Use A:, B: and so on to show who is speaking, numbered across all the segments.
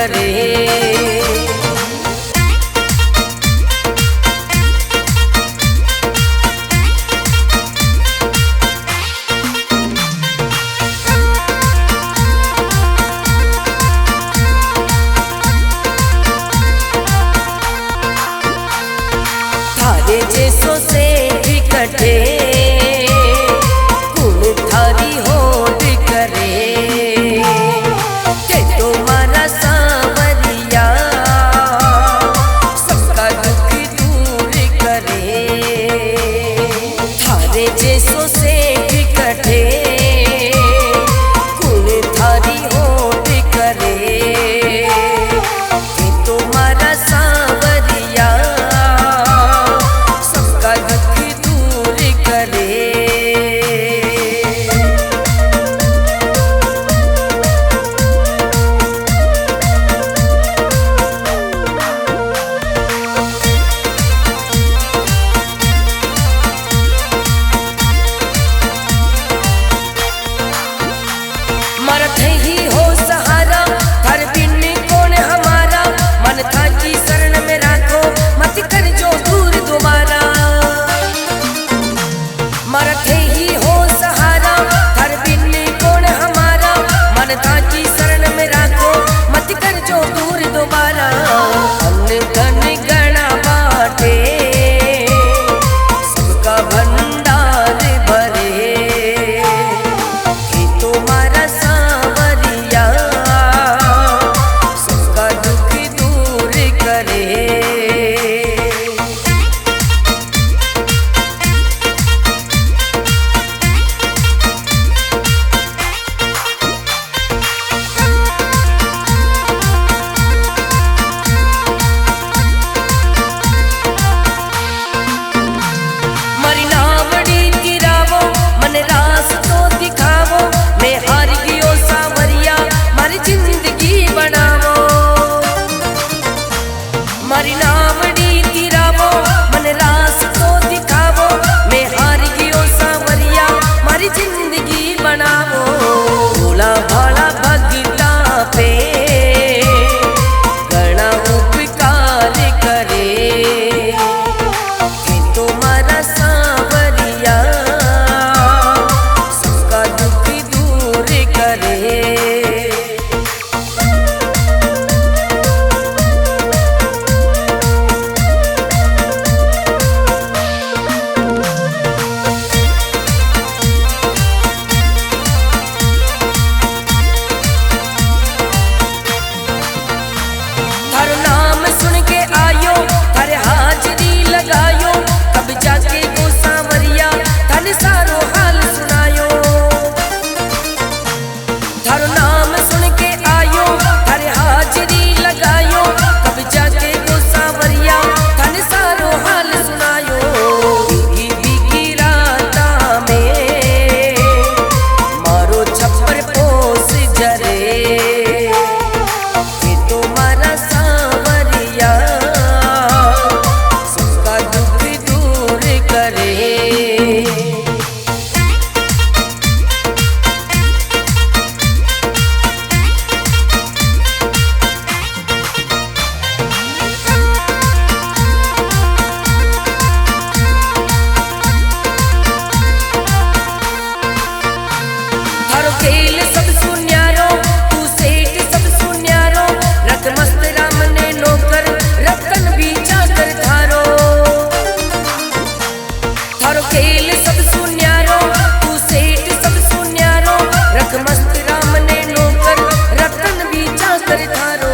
A: करे। थारे जैसो से भी कटे कुल थारी होड़ करे के तुम्हारा सांवरिया सबका दुख दूर करे। थारे जैसो से भी कटे कुल थारी होड़ करे के तुम्हारा सांवरिया मरत ही हो सहारा हर बिन कौन हमारा मन था कि शरण में राखो मत कर जो दूर दोबारा। मरत ही हो सहारा हर बिन कौन हमारा मन था कि शरण में राखो मत कर जो दूर दोबारा। अन्न धन गणा बाटे सबका भंडार भरे कि तुम्हारा सांवरिया सबका दुख दूर करे। मरी नावड़ी गिरावो मन रास तो दिखावो मैं हार गियो सांवरिया मारी जिंदगी बनावो। मरी नावड़ी गिरावो मन रास तो दिखावो मैं हार गियो सांवरिया मारी जिंदगी बनावो। भोला भाला भगता पे घना उपकार करे कि तुम्हारा सांवरिया सबका दुख दूर करे। थारो नाम सुन के आयो थारे हाजरी लगायो कब जाके गो सांवरिया थाने सारो हाल सुनायो। थारो नाम सुन के आयो थारे हाजरी लगायो कब जाके गो सांवरिया थाने सारो हाल सुनायो। बीगी बीगी राता में मारो छप्पर पोस जरे कि तुम्हारा सांवरिया सबका दुख दूर करे। थारो खेल सब सुन्यारो तू सेठ सब सुन्यारो रत मस्त राम ने नौकर रतन भी चाकर थारो। थारो खेल सब सुन्यारो तू सेठ सब सुन्यारो रत मस्त राम ने नौकर रतन भी चाकर थारो।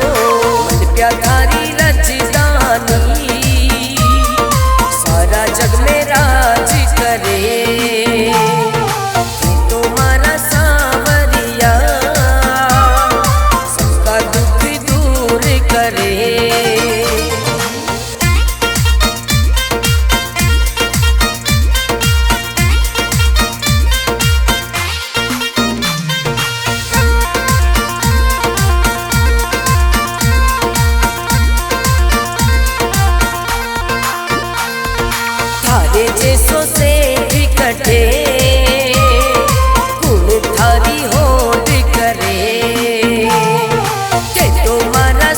A: मन प्या थारी रजदानी सारा जग में राज करे कि तुम्हारा सांवरिया सबका दुख दूर करे। थारे जैसो से भी कटे कुल थारी होड़ करे के तुम्हारा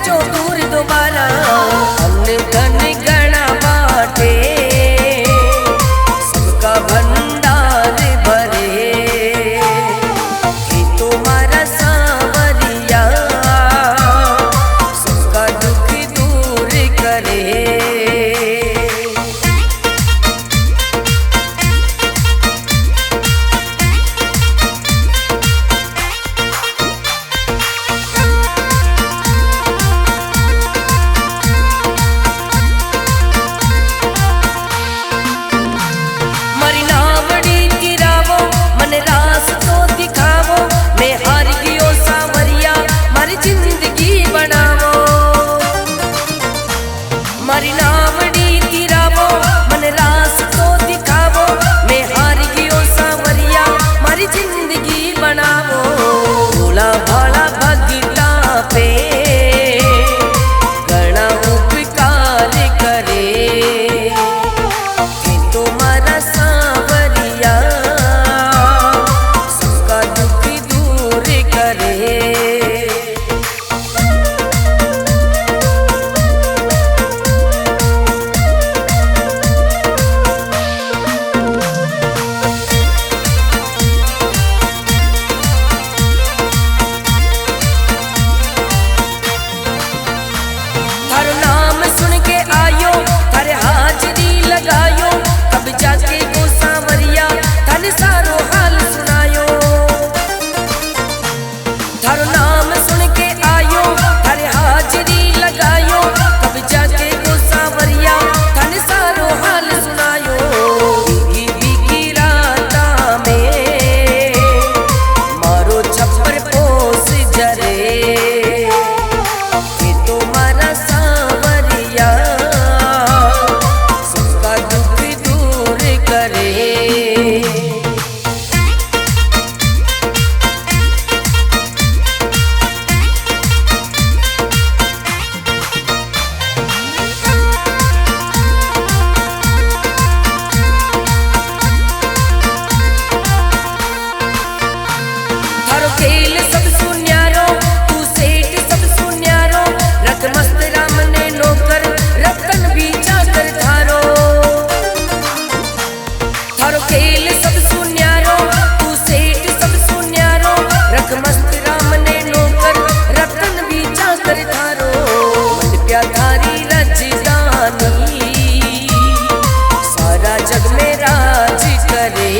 A: भेजो दूर दोबारा। अन्न धन गणा बाटे सबका भंडार भरे, हे तुम्हारा सांवरिया सबका दुख दूर करे। मारी नावड़ी तिरावो मन रास तो दिखावो, मैं हार गियो सांवरिया मारी जिंदगी बनावो। भोला भाला भगता पे घना उपकार करे, हे तुम्हारा सांवरिया सबका दुख दूर करे। थारो नाम सुन के आयो थारे हाजरी लगायो, कब जाके गो सांवरिया थाने सारो हाल सुनायो। बीगी बीगी राता में मारो छप्पर पोस जरे, हे तुम्हारा सांवरिया सबका दुख दूर करे। खेल सब सुन्यारो तू सेठ सब सुन्यारो, रख मस्त राम ने नौकर रतन भी चाकर थारो। थारो खेल सब सुन्यारो तू सेठ सब सुन्यारो, रख मस्त राम ने नौकर रतन भी चाकर थारो। मन प्या थारी रजदानी सारा जग में राज करे,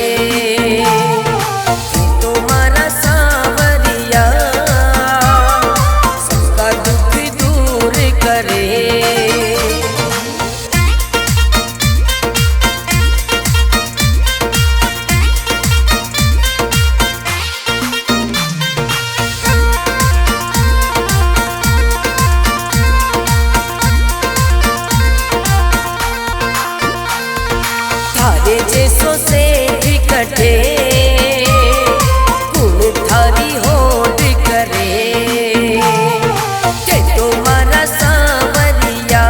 A: थारे जैसो से कटे कुल थारी होड़ करे, के तुम्हारा सांवरिया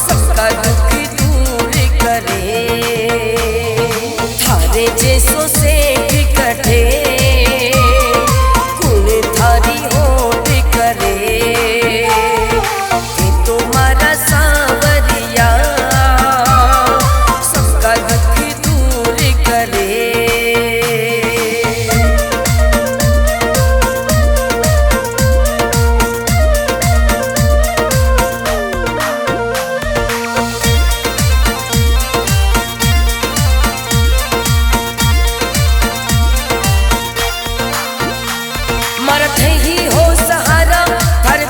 A: सबका दुख दूर करे। थारे जैसो से कटे कुल थारी होड़ करे, के तुम्हारा सांवरिया दुख दूर करे। मरते ही हो सहारा हर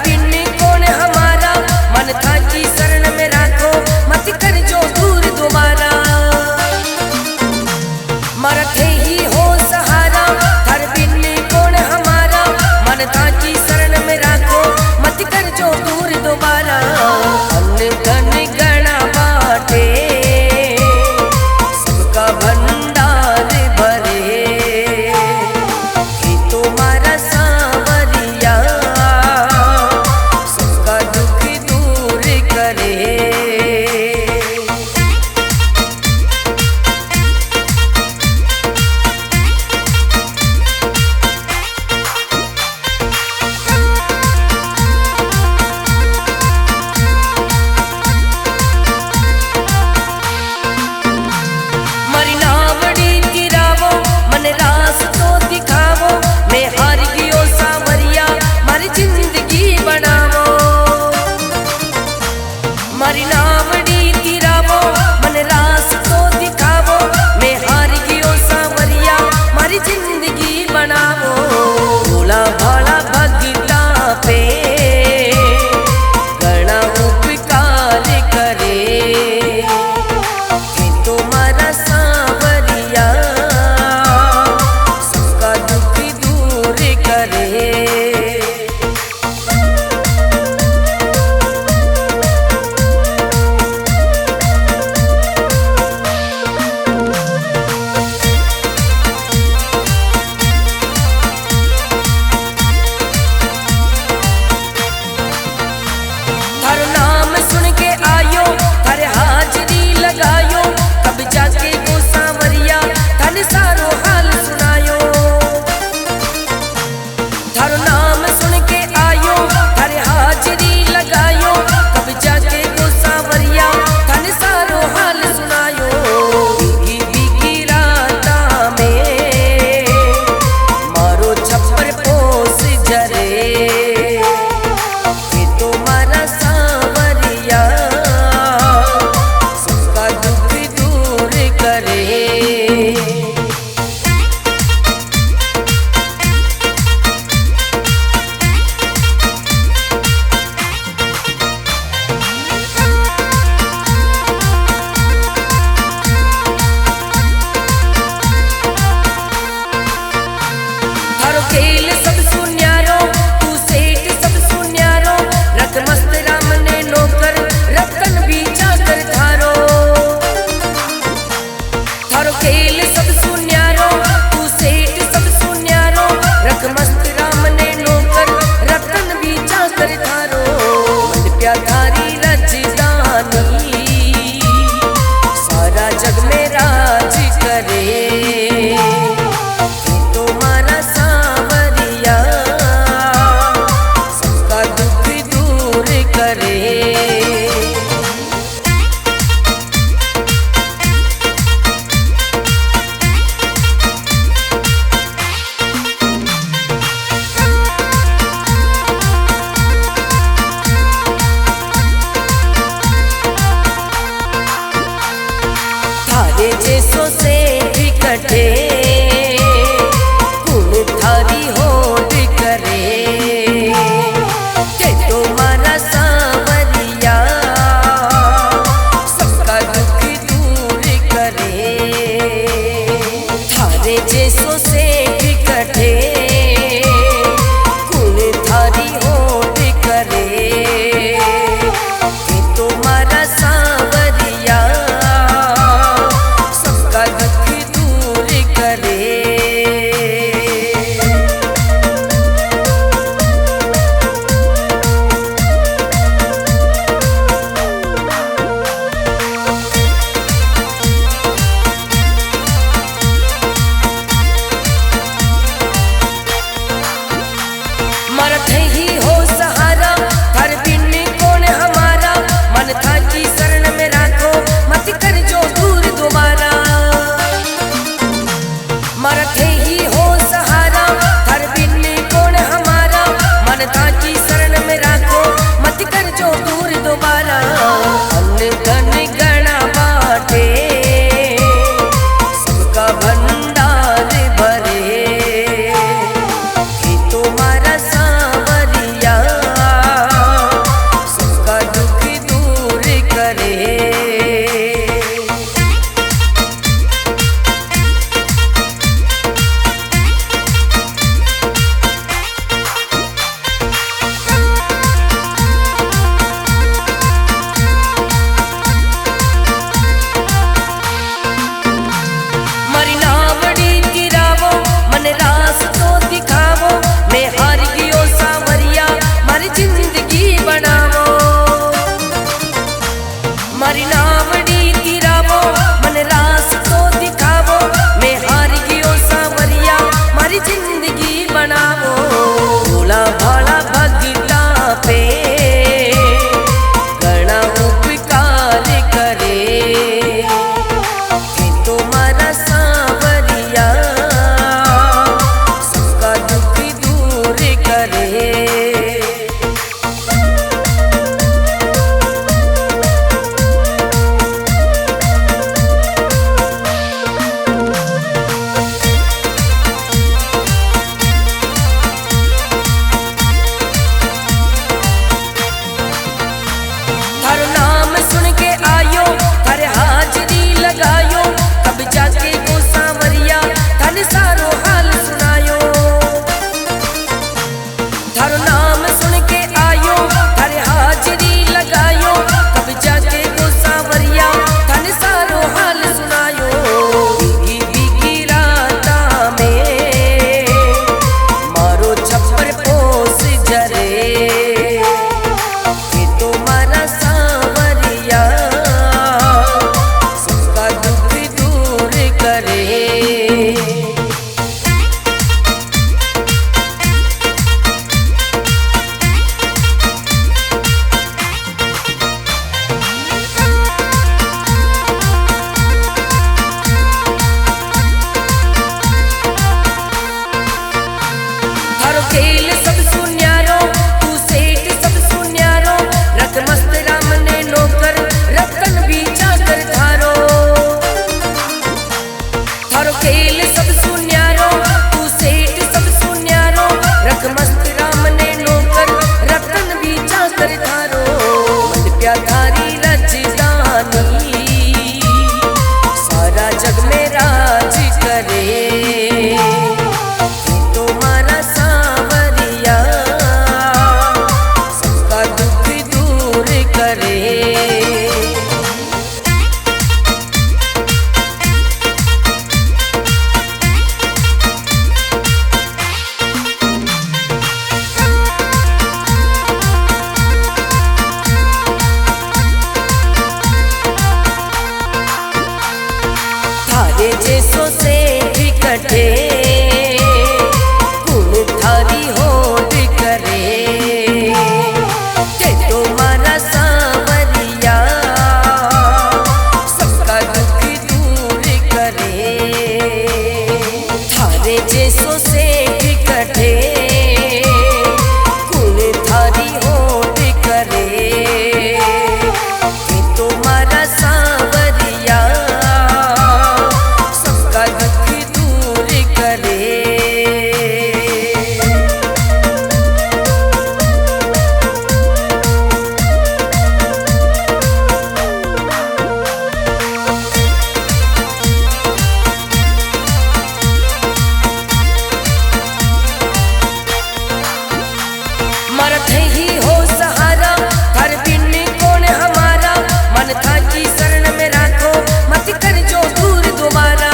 A: मरत ही हो सहारा, हर बिन कौन हमारा, मन था की शरण में राखो, मत कर जो दूर दोबारा।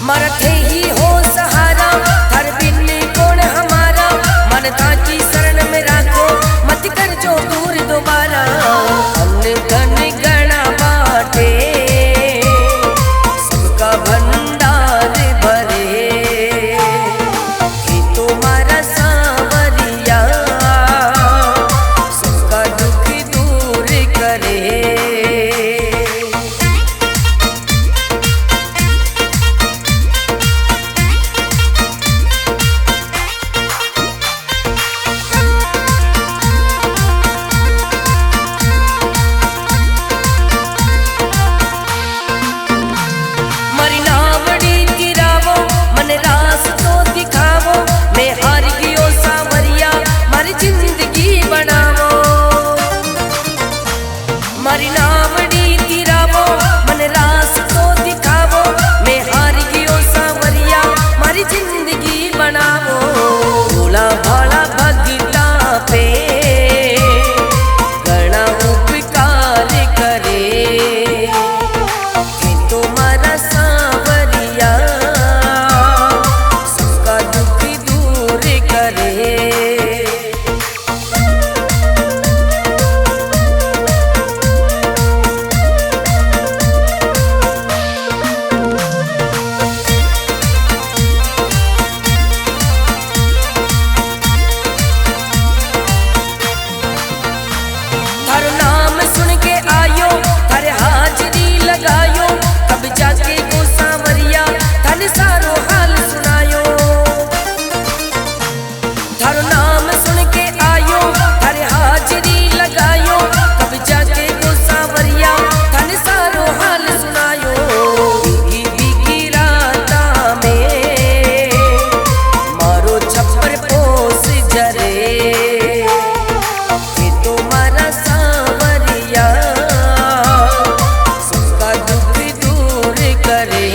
A: मरत ही हो सहारा, हर बिन कौन हमारा, मन था की शरण में राखो, मत कर जो दूर दोबारा। अन्न धन गणा बाटे, सबका भंडार भरे, तुम्हारा सांवरिया सबका दुख दूर करे। मरी नावड़ी गिरावो, मन रास तो दिखावो, मैं हार गियो सांवरिया, मरी जिंदगी बनावो। मरी नावड़ी गिरावो, मन रास तो दिखावो, मैं हार गियो सांवरिया, मरी जिंदगी बनावो। भोला भाला भगता पे गणा उपकार करे, कि तुम्हारा सांवरिया सबका दुख दूर करे। हर नाम सुन के आयो, हर हाजरी लगायो, कब जाके वो सांवरिया थन सारो हाल सुनायो। हर नाम सुन के आयो, हर हाजरी लगायो, कब जाके वो सांवरिया थन सारो हाल सुनायो। भीगी भीगी राता में मारो छप्पर पोस जरे, कि तुम्हारा सांवरिया सबका दुख दूर करे।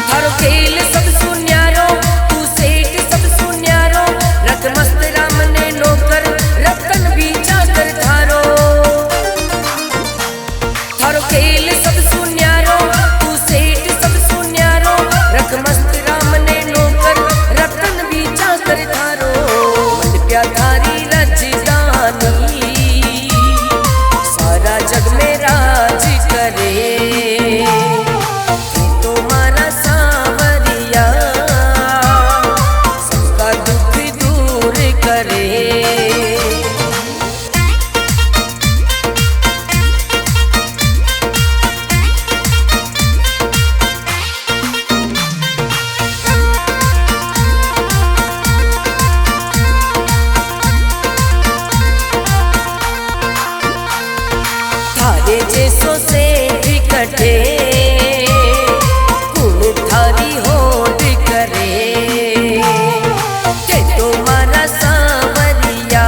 A: थारो खेल सब सुन्यारो, तू सेठ सब सुन्यारो, रत मस्त राम ने नौकर, रतन भी चाकर थारो। थारो खेल सब सुन्यारो, तू सेठ सब सुन्यारो, रत मस्त राम ने नौकर, रतन भी चाकर थारो। मन प्याधारी रजदानी, सारा जग में राज करे, कि तुम्हारा सांवरिया सबका दुख दूर करे। थारे जैसो से इकट्ठे कुल थारी होड़ करे, कि तुम्हारा सांवरिया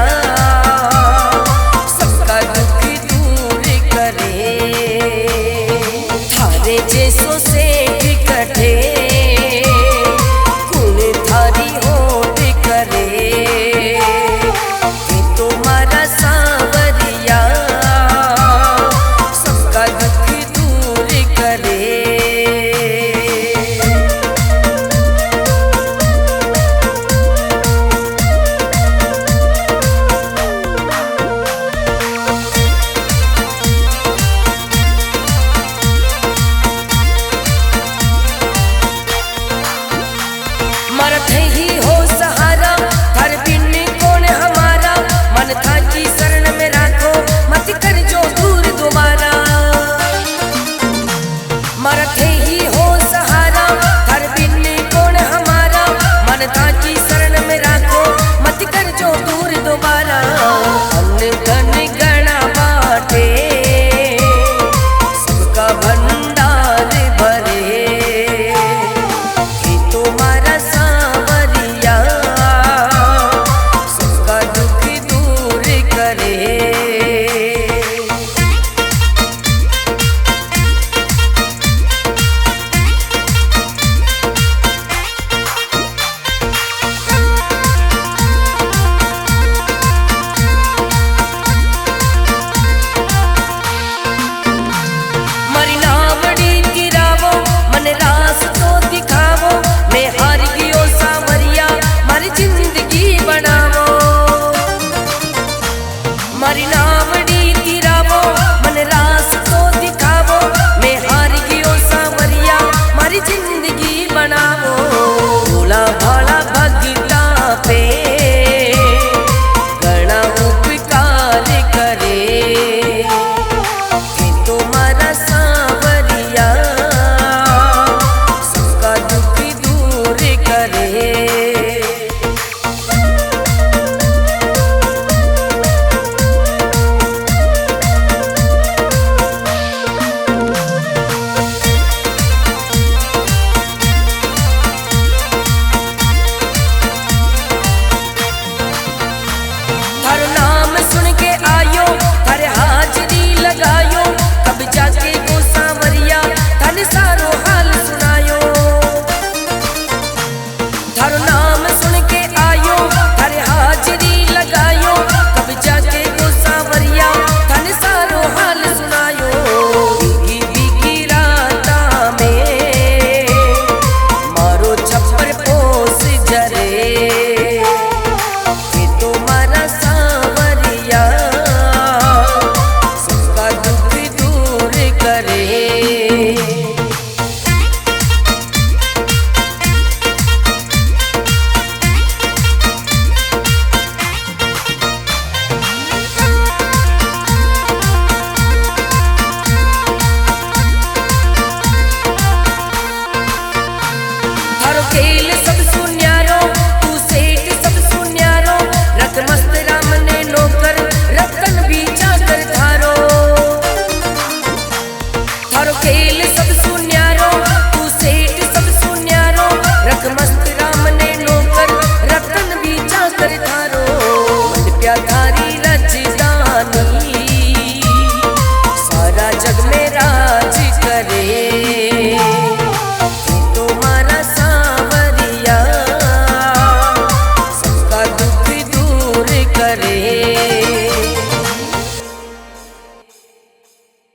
A: सबका दुख दूर करे। थारे जैसो से इकट्ठे कुल थारी होड़ करे, कि तुम्हारा सांवरिया सबका दुख दूर करे। मरत ही हो सहारा, हर बिन कौन हमारा, मन था की शरण में राखो, मत कर जो दूर दोबारा। मरत ही हो सहारा, हर बिन कौन हमारा, मन था की शरण में राखो, मत कर जो दूर दोबारा। अन्न धन गणा बाटे, सबका भंडार भरे, कि तुम्हारा थारो नाम सुन के आयो, थारे हाजरी लगायो, कब जाके गो सावरिया थाने सारो हाल सुनायो। बीगी बीगी राता में मारो छप्पर पोस जरे, ये तुम्हारा सावरिया सबका दुख दूर करे। खेल सब सुन्यारो, तू सेठ सब सुन्यारो, रत मस्त राम ने नौकर, रतन भी चाकर थारो। थारो खेल सब सुन्यारो, तू सेठ सब सुन्यारो, रत मस्त राम ने नौकर, रतन भी चाकर थारो। मन प्या थारी रजदानी सारा जग में राज करे, करे।